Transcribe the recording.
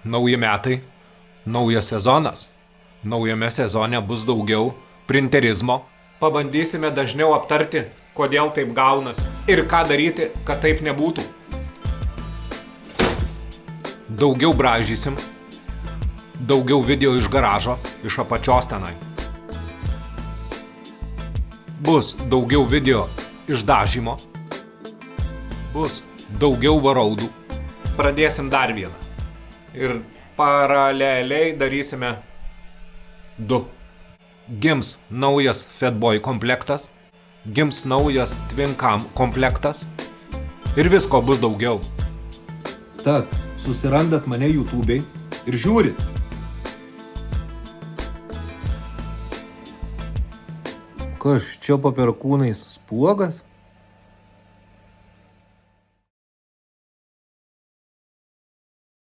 Nauji metai, naujas sezonas. Naujame sezone bus daugiau printerizmo. Pabandysime dažniau aptarti, kodėl taip gaunas ir ką daryti, kad taip nebūtų. Daugiau braižysim, daugiau video iš garažo, iš apačios tenai. Bus daugiau video iš dažymo, bus daugiau varaudų. Pradėsim dar vieną. Ir paraleliai darysime 2. Gims naujas Fatboy komplektas, gims naujas Twin Cam komplektas ir visko bus daugiau. Tad susirandat mane YouTube'ai ir žiūrit. Kas čia po perkūnais spuogas?